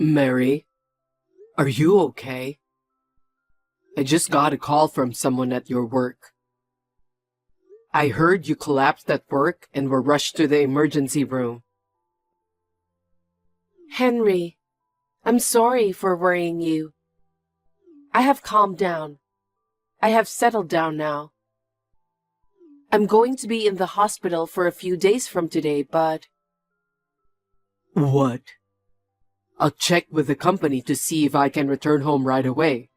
Mary, are you okay? I just got a call from someone at your work. I heard you collapsed at work and were rushed to the emergency room. Henry, I'm sorry for worrying you. I have calmed down. I have settled down now. I'm going to be in the hospital for a few days from today, but... What? I'll check with the company to see if I can return home right away.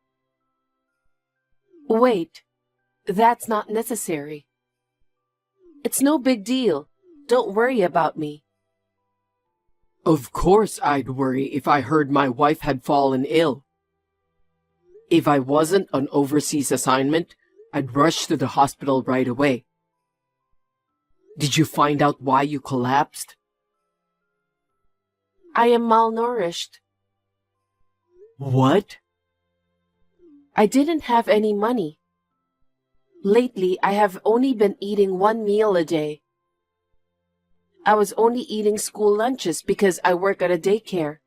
Wait, that's not necessary. It's no big deal. Don't worry about me. Of course I'd worry if I heard my wife had fallen ill. If I wasn't on overseas assignment, I'd rush to the hospital right away. Did you find out why you collapsed? I am malnourished. What? I didn't have any money. Lately, I have only been eating one meal a day. I was only eating school lunches because I work at a daycare.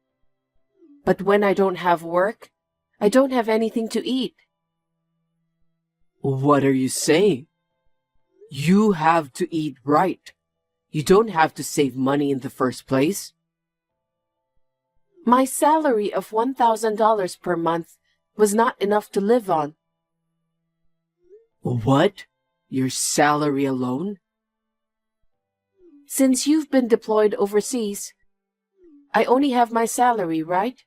But when I don't have work, I don't have anything to eat. What are you saying? You have to eat right. You don't have to save money in the first place. My salary of $1,000 per month was not enough to live on. What? Your salary alone? Since you've been deployed overseas, I only have my salary, right?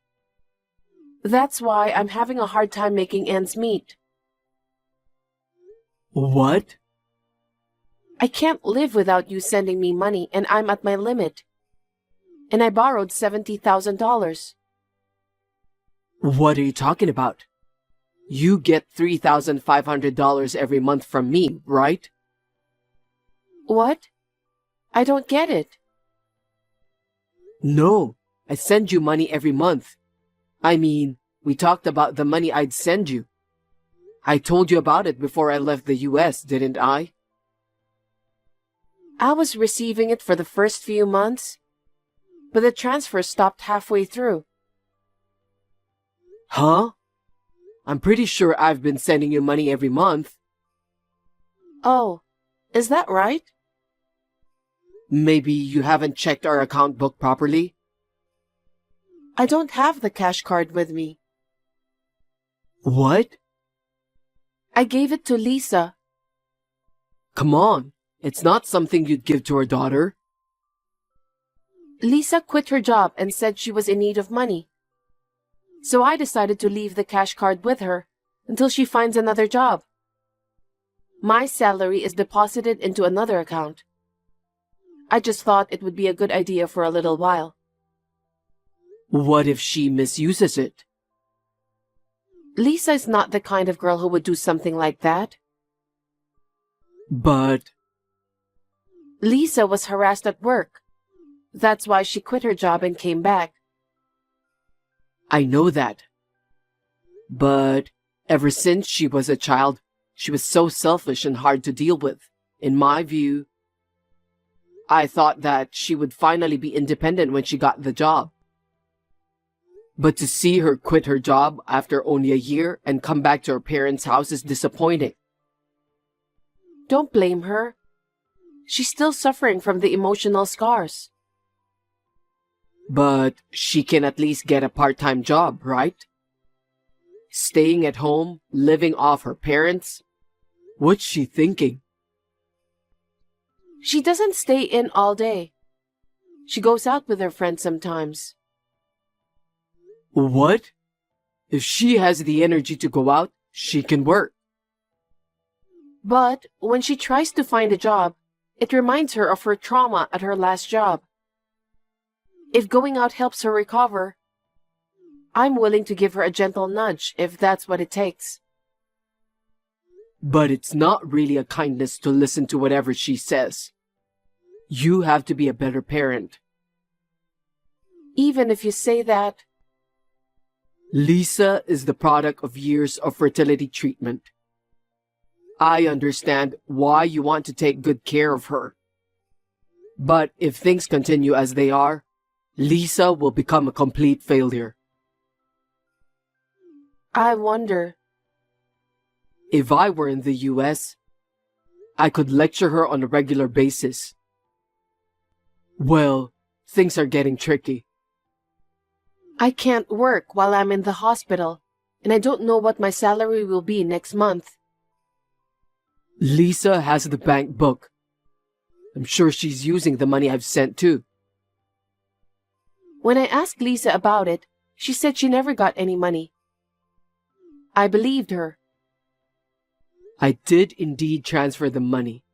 That's why I'm having a hard time making ends meet. What? I can't live without you sending me money, and I'm at my limit. And I borrowed $70,000. What are you talking about? You get $3,500 every month from me, right? What? I don't get it. No, I send you money every month. I mean, we talked about the money I'd send you. I told you about it before I left the US, didn't I? I was receiving it for the first few months, but the transfer stopped halfway through. Huh? I'm pretty sure I've been sending you money every month. Oh, is that right? Maybe you haven't checked our account book properly? I don't have the cash card with me. What? I gave it to Lisa. Come on, it's not something you'd give to her daughter. Lisa quit her job and said she was in need of money. So I decided to leave the cash card with her until she finds another job. My salary is deposited into another account. I just thought it would be a good idea for a little while. What if she misuses it? Lisa is not the kind of girl who would do something like that. But... Lisa was harassed at work. That's why she quit her job and came back. I know that. But ever since she was a child, she was so selfish and hard to deal with, in my view. I thought that she would finally be independent when she got the job. But to see her quit her job after only a year and come back to her parents' house is disappointing. Don't blame her. She's still suffering from the emotional scars. But she can at least get a part-time job, right? Staying at home, living off her parents? What's she thinking? She doesn't stay in all day. She goes out with her friends sometimes. What? If she has the energy to go out, she can work. But when she tries to find a job, it reminds her of her trauma at her last job. If going out helps her recover, I'm willing to give her a gentle nudge if that's what it takes. But it's not really a kindness to listen to whatever she says. You have to be a better parent. Even if you say that... Lisa is the product of years of fertility treatment. I understand why you want to take good care of her. But if things continue as they are, Lisa will become a complete failure. I wonder. If I were in the US, I could lecture her on a regular basis. Well, things are getting tricky. I can't work while I'm in the hospital, and I don't know what my salary will be next month. Lisa has the bank book. I'm sure she's using the money I've sent too. When I asked Lisa about it, she said she never got any money. I believed her. I did indeed transfer the money.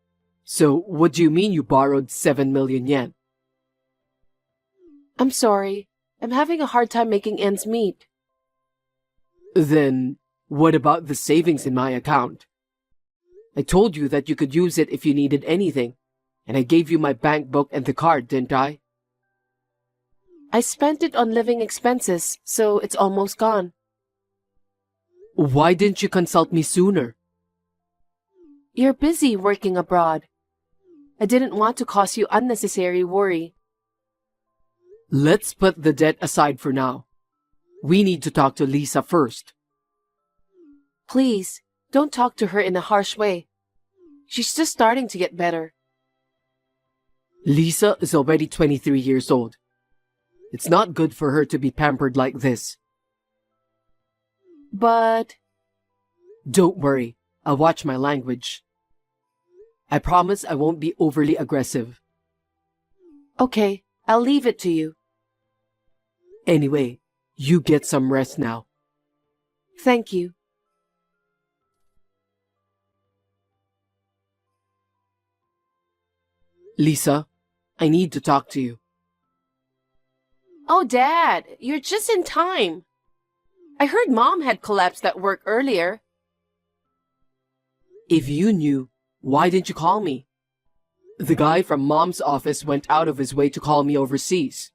So what do you mean you borrowed 7 million yen? I'm sorry. I'm having a hard time making ends meet. Then what about the savings in my account? I told you that you could use it if you needed anything, and I gave you my bank book and the card, didn't I? I spent it on living expenses, so it's almost gone. Why didn't you consult me sooner? You're busy working abroad. I didn't want to cause you unnecessary worry. Let's put the debt aside for now. We need to talk to Lisa first. Please, don't talk to her in a harsh way. She's just starting to get better. Lisa is already 23 years old. It's not good for her to be pampered like this. But... Don't worry, I'll watch my language. I promise I won't be overly aggressive. Okay, I'll leave it to you. Anyway, you get some rest now. Thank you. Lisa, I need to talk to you. Oh, Dad, you're just in time. I heard Mom had collapsed at work earlier. If you knew, why didn't you call me? The guy from Mom's office went out of his way to call me overseas.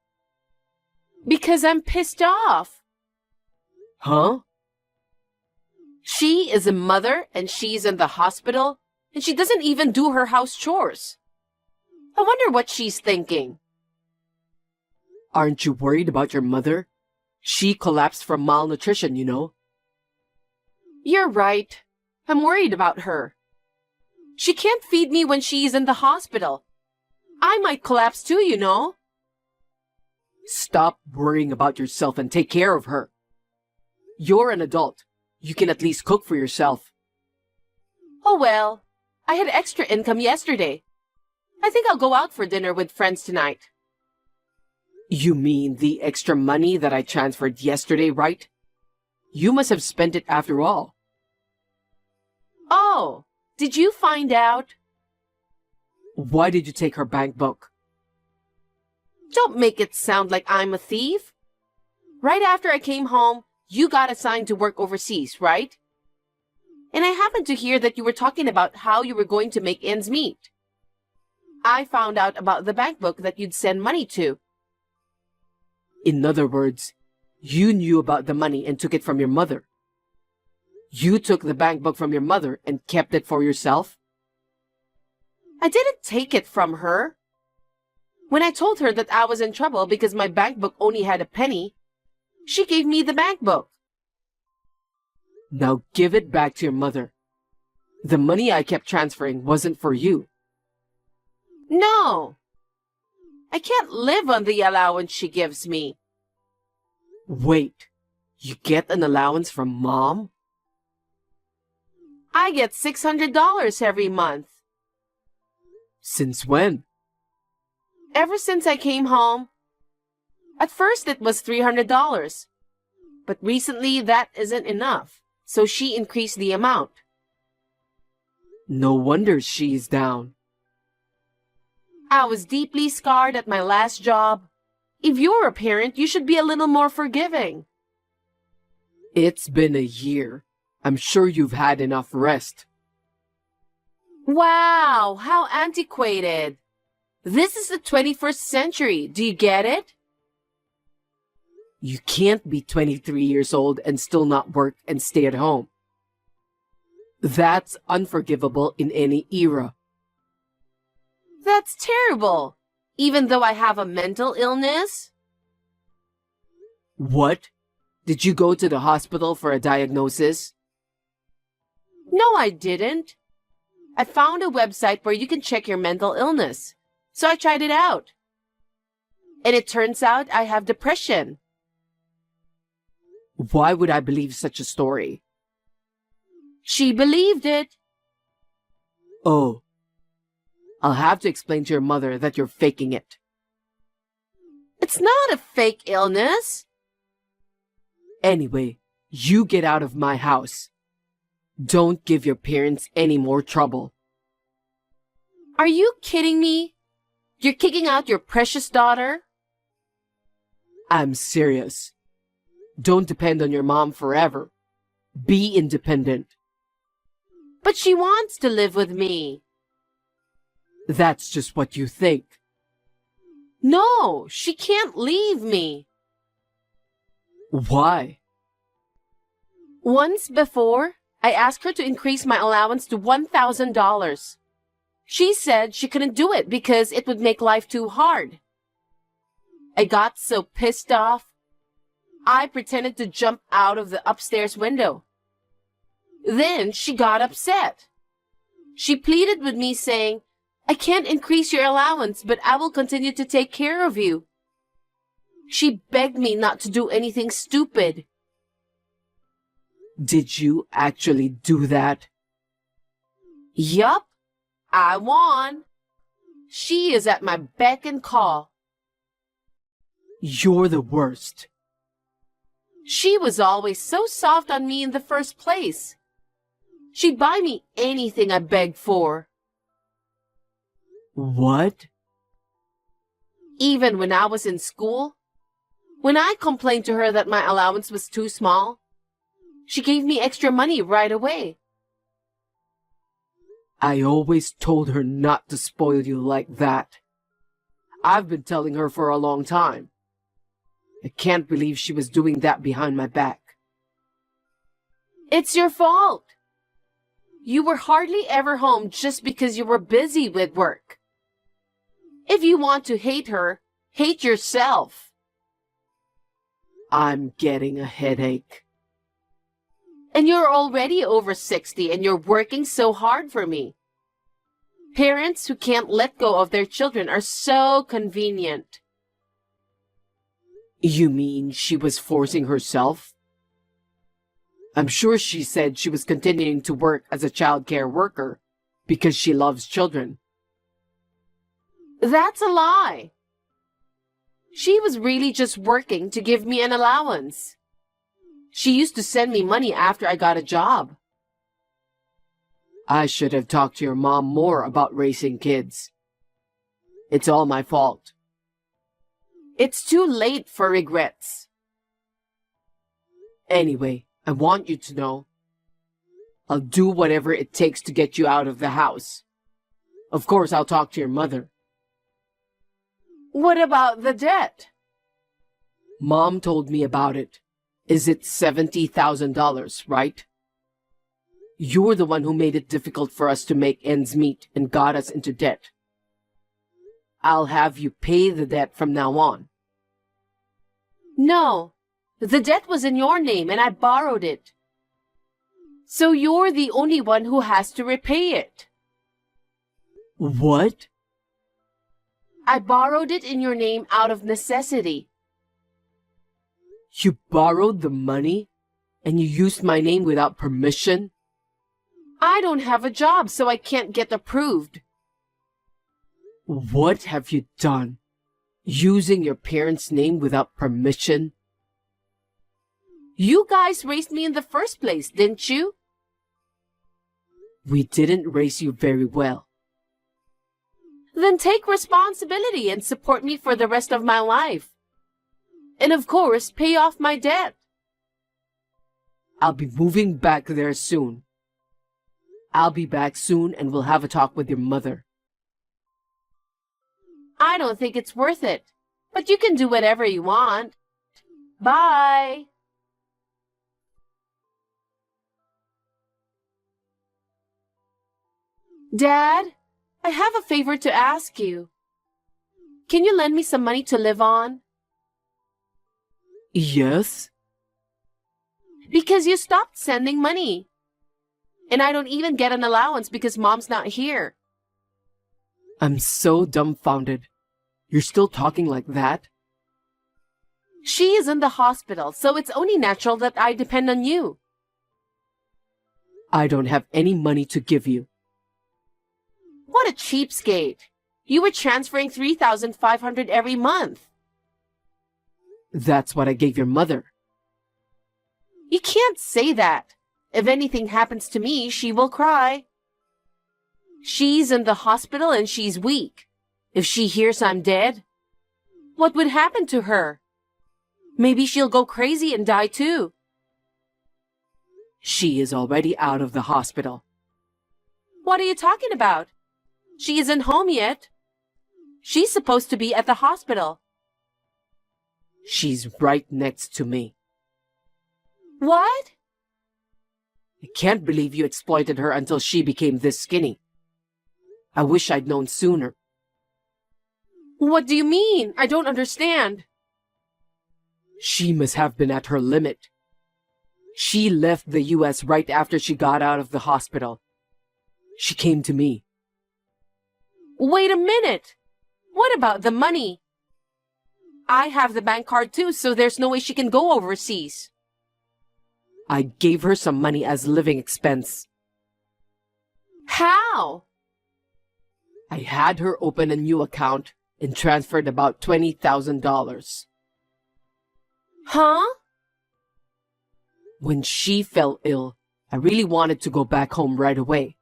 Because I'm pissed off. Huh? She is a mother and she's in the hospital and she doesn't even do her house chores. I wonder what she's thinking. Aren't you worried about your mother? She collapsed from malnutrition, you know. You're right. I'm worried about her. She can't feed me when she's in the hospital. I might collapse too, you know. Stop worrying about yourself and take care of her. You're an adult. You can at least cook for yourself. Oh well, I had extra income yesterday. I think I'll go out for dinner with friends tonight. You mean the extra money that I transferred yesterday, right? You must have spent it after all. Oh, did you find out? Why did you take her bank book? Don't make it sound like I'm a thief. Right after I came home, you got assigned to work overseas, right? And I happened to hear that you were talking about how you were going to make ends meet. I found out about the bank book that you'd send money to. In other words, you knew about the money and took it from your mother. You took the bank book from your mother and kept it for yourself? I didn't take it from her. When I told her that I was in trouble because my bank book only had a penny, she gave me the bank book. Now give it back to your mother. The money I kept transferring wasn't for you. No. I can't live on the allowance she gives me. Wait, you get an allowance from Mom? I get $600 every month. Since when? Ever since I came home. At first it was $300. But recently that isn't enough, so she increased the amount. No wonder she's down. I was deeply scarred at my last job. If you're a parent, you should be a little more forgiving. It's been a year. I'm sure you've had enough rest. Wow, how antiquated. This is the 21st century. Do you get it? You can't be 23 years old and still not work and stay at home. That's unforgivable in any era. That's terrible. Even though I have a mental illness? What? Did you go to the hospital for a diagnosis? No, I didn't. I found a website where you can check your mental illness, so I tried it out. And it turns out I have depression. Why would I believe such a story? She believed it. Oh, I'll have to explain to your mother that you're faking it. It's not a fake illness. Anyway, you get out of my house. Don't give your parents any more trouble. Are you kidding me? You're kicking out your precious daughter? I'm serious. Don't depend on your mom forever. Be independent. But she wants to live with me. That's just what you think. No, she can't leave me. Why? Once before, I asked her to increase my allowance to $1,000. She said she couldn't do it because it would make life too hard. I got so pissed off, I pretended to jump out of the upstairs window. Then she got upset. She pleaded with me saying, I can't increase your allowance, but I will continue to take care of you. She begged me not to do anything stupid. Did you actually do that? Yup, I won. She is at my beck and call. You're the worst. She was always so soft on me in the first place. She'd buy me anything I begged for. What? Even when I was in school, when I complained to her that my allowance was too small, she gave me extra money right away. I always told her not to spoil you like that. I've been telling her for a long time. I can't believe she was doing that behind my back. It's your fault. You were hardly ever home just because you were busy with work. If you want to hate her, hate yourself. I'm getting a headache. And you're already over 60 and you're working so hard for me. Parents who can't let go of their children are so convenient. You mean she was forcing herself? I'm sure she said she was continuing to work as a child care worker because she loves children. That's a lie. She was really just working to give me an allowance. She used to send me money after I got a job. I should have talked to your mom more about raising kids. It's all my fault. It's too late for regrets. Anyway, I want you to know, I'll do whatever it takes to get you out of the house. Of course, I'll talk to your mother. What about the debt? Mom told me about it. Is it $70,000, right? You're the one who made it difficult for us to make ends meet and got us into debt. I'll have you pay the debt from now on. No, the debt was in your name and I borrowed it. So you're the only one who has to repay it. What? I borrowed it in your name out of necessity. You borrowed the money and you used my name without permission? I don't have a job, so I can't get approved. What have you done? Using your parents' name without permission? You guys raised me in the first place, didn't you? We didn't raise you very well. Then take responsibility and support me for the rest of my life. And of course, pay off my debt. I'll be moving back there soon. I'll be back soon and we'll have a talk with your mother. I don't think it's worth it, but you can do whatever you want. Bye. Dad, I have a favor to ask you. Can you lend me some money to live on? Yes? Because you stopped sending money. And I don't even get an allowance because Mom's not here. I'm so dumbfounded. You're still talking like that? She is in the hospital, so it's only natural that I depend on you. I don't have any money to give you. What a cheapskate. You were transferring $3,500 every month. That's what I gave your mother. You can't say that. If anything happens to me, she will cry. She's in the hospital and she's weak. If she hears I'm dead, what would happen to her? Maybe she'll go crazy and die too. She is already out of the hospital. What are you talking about? She isn't home yet. She's supposed to be at the hospital. She's right next to me. What? I can't believe you exploited her until she became this skinny. I wish I'd known sooner. What do you mean? I don't understand. She must have been at her limit. She left the US right after she got out of the hospital. She came to me. Wait a minute. What about the money? I have the bank card too, so there's no way she can go overseas. I gave her some money as living expense. How? I had her open a new account and transferred about $20,000. Huh? When she fell ill, I really wanted to go back home right away.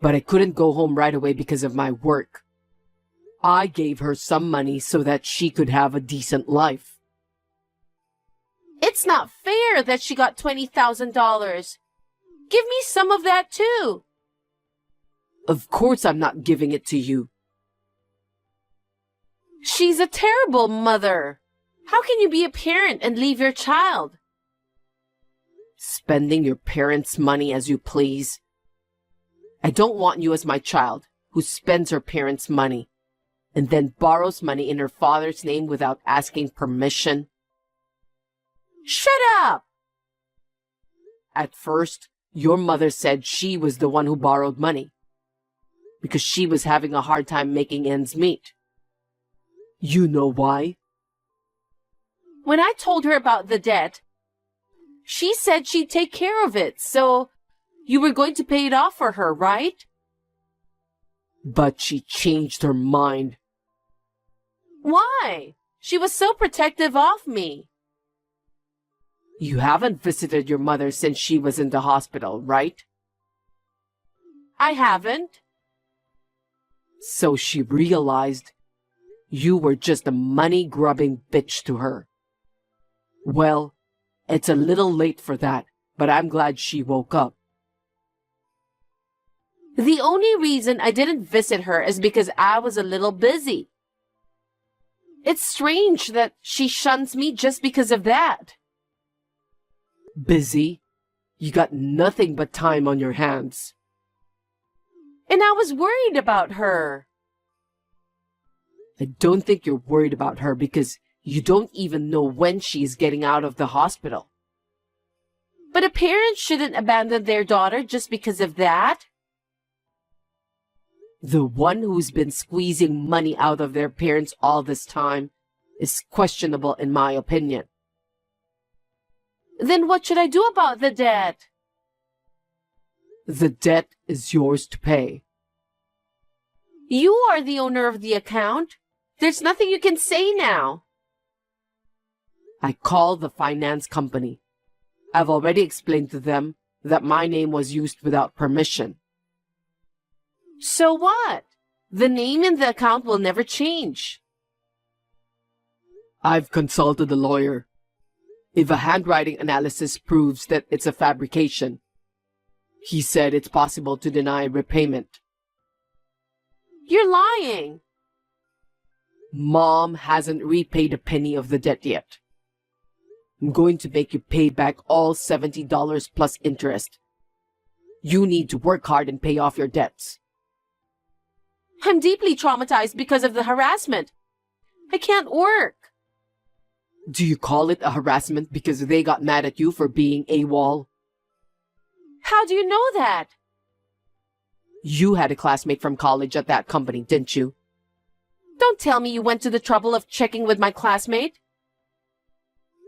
But I couldn't go home right away because of my work. I gave her some money so that she could have a decent life. It's not fair that she got $20,000. Give me some of that too. Of course I'm not giving it to you. She's a terrible mother. How can you be a parent and leave your child? Spending your parents' money as you please. I don't want you as my child, who spends her parents' money and then borrows money in her father's name without asking permission. Shut up! At first, your mother said she was the one who borrowed money because she was having a hard time making ends meet. You know why? When I told her about the debt, she said she'd take care of it, so you were going to pay it off for her, right? But she changed her mind. Why? She was so protective of me. You haven't visited your mother since she was in the hospital, right? I haven't. So she realized you were just a money-grubbing bitch to her. Well, it's a little late for that, but I'm glad she woke up. The only reason I didn't visit her is because I was a little busy. It's strange that she shuns me just because of that. Busy? You got nothing but time on your hands. And I was worried about her. I don't think you're worried about her because you don't even know when she's getting out of the hospital. But a parent shouldn't abandon their daughter just because of that. The one who's been squeezing money out of their parents all this time is questionable in my opinion. Then what should I do about the debt? The debt is yours to pay. You are the owner of the account. There's nothing you can say now. I called the finance company. I've already explained to them that my name was used without permission. So what? The name in the account will never change. I've consulted a lawyer. If a handwriting analysis proves that it's a fabrication, he said it's possible to deny repayment. You're lying. Mom hasn't repaid a penny of the debt yet. I'm going to make you pay back all $70 plus interest. You need to work hard and pay off your debts. I'm deeply traumatized because of the harassment. I can't work. Do you call it a harassment because they got mad at you for being AWOL? How do you know that? You had a classmate from college at that company, didn't you? Don't tell me you went to the trouble of checking with my classmate.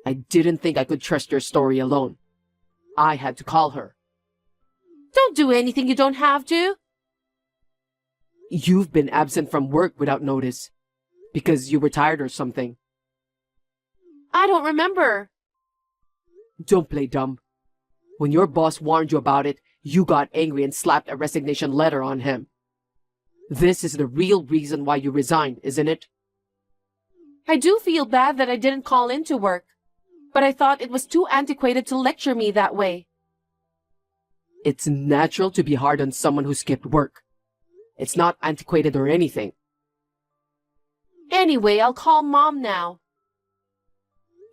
I didn't think I could trust your story alone. I had to call her. Don't do anything you don't have to. You've been absent from work without notice. Because you were tired or something. I don't remember. Don't play dumb. When your boss warned you about it, you got angry and slapped a resignation letter on him. This is the real reason why you resigned, isn't it? I do feel bad that I didn't call in to work, but I thought it was too antiquated to lecture me that way. It's natural to be hard on someone who skipped work. It's not antiquated or anything. Anyway, I'll call Mom now.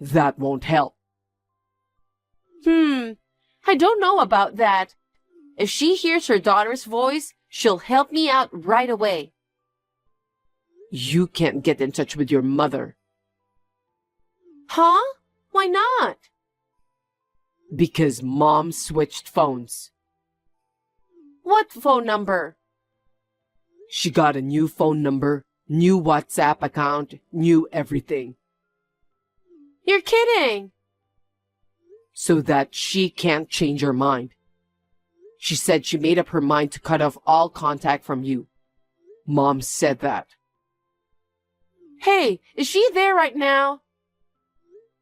That won't help. I don't know about that. If she hears her daughter's voice, she'll help me out right away. You can't get in touch with your mother. Huh? Why not? Because Mom switched phones. What phone number? She got a new phone number, new WhatsApp account, new everything. You're kidding. So that she can't change her mind. She said she made up her mind to cut off all contact from you. Mom said that. Hey, is she there right now?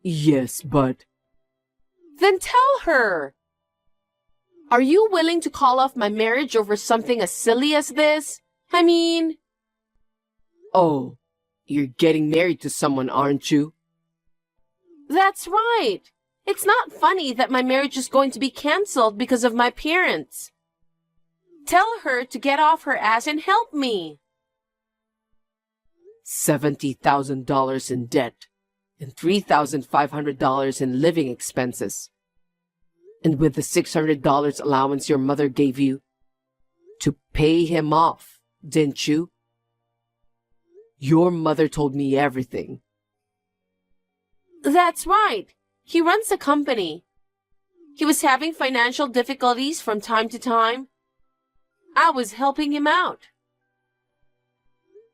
Yes, but... Then tell her. Are you willing to call off my marriage over something as silly as this? I mean... Oh, you're getting married to someone, aren't you? That's right. It's not funny that my marriage is going to be canceled because of my parents. Tell her to get off her ass and help me. $70,000 in debt and $3,500 in living expenses. And with the $600 allowance your mother gave you, to pay him off, didn't you? Your mother told me everything. That's right. He runs a company. He was having financial difficulties from time to time. I was helping him out.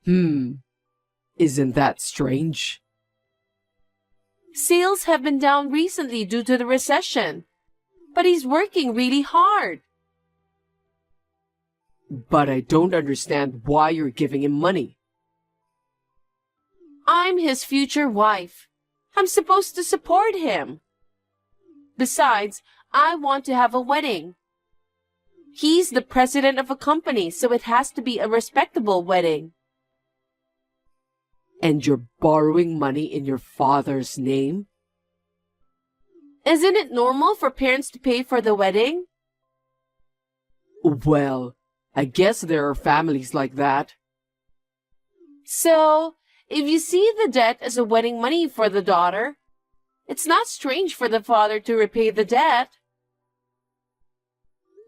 Isn't that strange? Sales have been down recently due to the recession, but he's working really hard. But I don't understand why you're giving him money. I'm his future wife. I'm supposed to support him. Besides, I want to have a wedding. He's the president of a company, so it has to be a respectable wedding. And you're borrowing money in your father's name? Isn't it normal for parents to pay for the wedding? Well, I guess there are families like that. So, if you see the debt as a wedding money for the daughter, it's not strange for the father to repay the debt.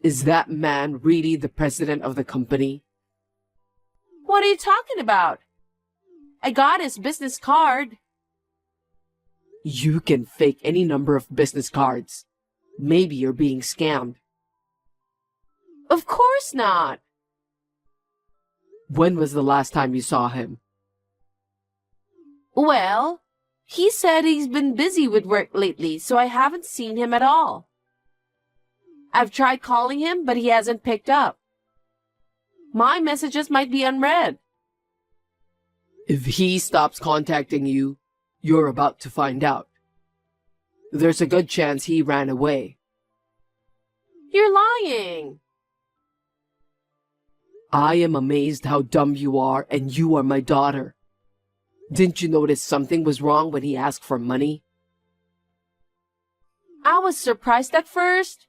Is that man really the president of the company? What are you talking about? I got his business card. You can fake any number of business cards. Maybe you're being scammed. Of course not. When was the last time you saw him? Well, he said he's been busy with work lately, so I haven't seen him at all. I've tried calling him, but he hasn't picked up. My messages might be unread. If he stops contacting you, you're about to find out. There's a good chance he ran away. You're lying. I am amazed how dumb you are, and you are my daughter. Didn't you notice something was wrong when he asked for money? I was surprised at first.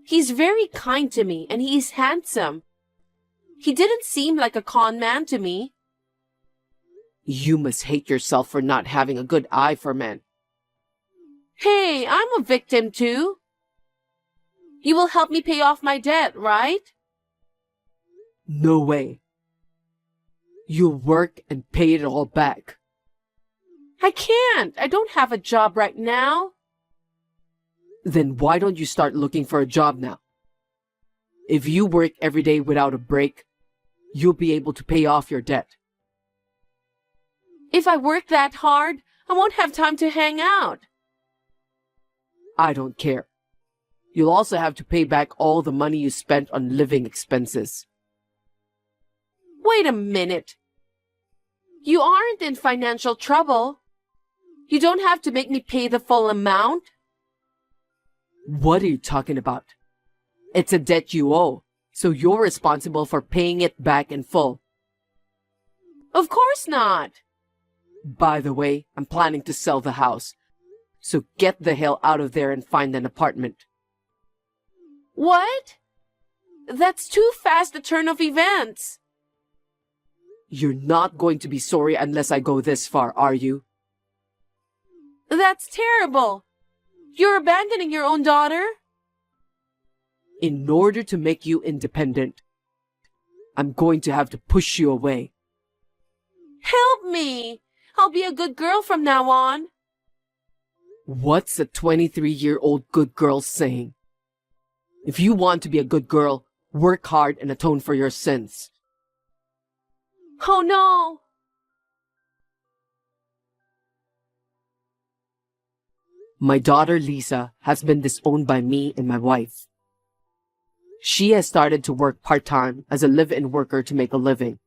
He's very kind to me, and he's handsome. He didn't seem like a con man to me. You must hate yourself for not having a good eye for men. Hey, I'm a victim too. You will help me pay off my debt, right? No way. You'll work and pay it all back. I can't. I don't have a job right now. Then why don't you start looking for a job now? If you work every day without a break, you'll be able to pay off your debt. If I work that hard, I won't have time to hang out. I don't care. You'll also have to pay back all the money you spent on living expenses. Wait a minute. You aren't in financial trouble. You don't have to make me pay the full amount. What are you talking about? It's a debt you owe, so you're responsible for paying it back in full. Of course not. By the way, I'm planning to sell the house, so get the hell out of there and find an apartment. What? That's too fast a turn of events. You're not going to be sorry unless I go this far, are you? That's terrible. You're abandoning your own daughter? In order to make you independent, I'm going to have to push you away. Help me. I'll be a good girl from now on. What's a 23-year-old good girl saying? If you want to be a good girl, work hard and atone for your sins. Oh no. My daughter Lisa has been disowned by me and my wife. She has started to work part-time as a live-in worker to make a living.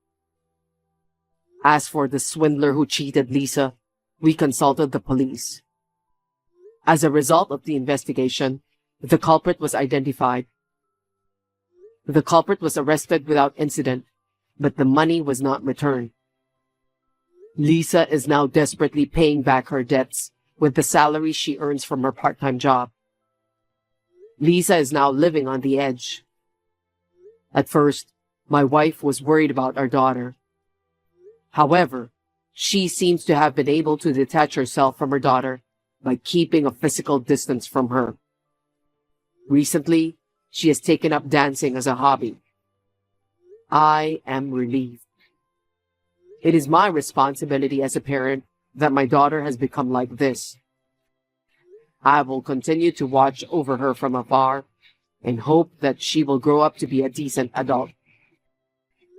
As for the swindler who cheated Lisa, we consulted the police. As a result of the investigation, the culprit was identified. The culprit was arrested without incident, but the money was not returned. Lisa is now desperately paying back her debts with the salary she earns from her part-time job. Lisa is now living on the edge. At first, my wife was worried about our daughter. However, she seems to have been able to detach herself from her daughter by keeping a physical distance from her. Recently, she has taken up dancing as a hobby. I am relieved. It is my responsibility as a parent that my daughter has become like this. I will continue to watch over her from afar and hope that she will grow up to be a decent adult.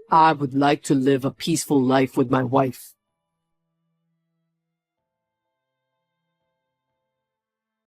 I would like to live a peaceful life with my wife.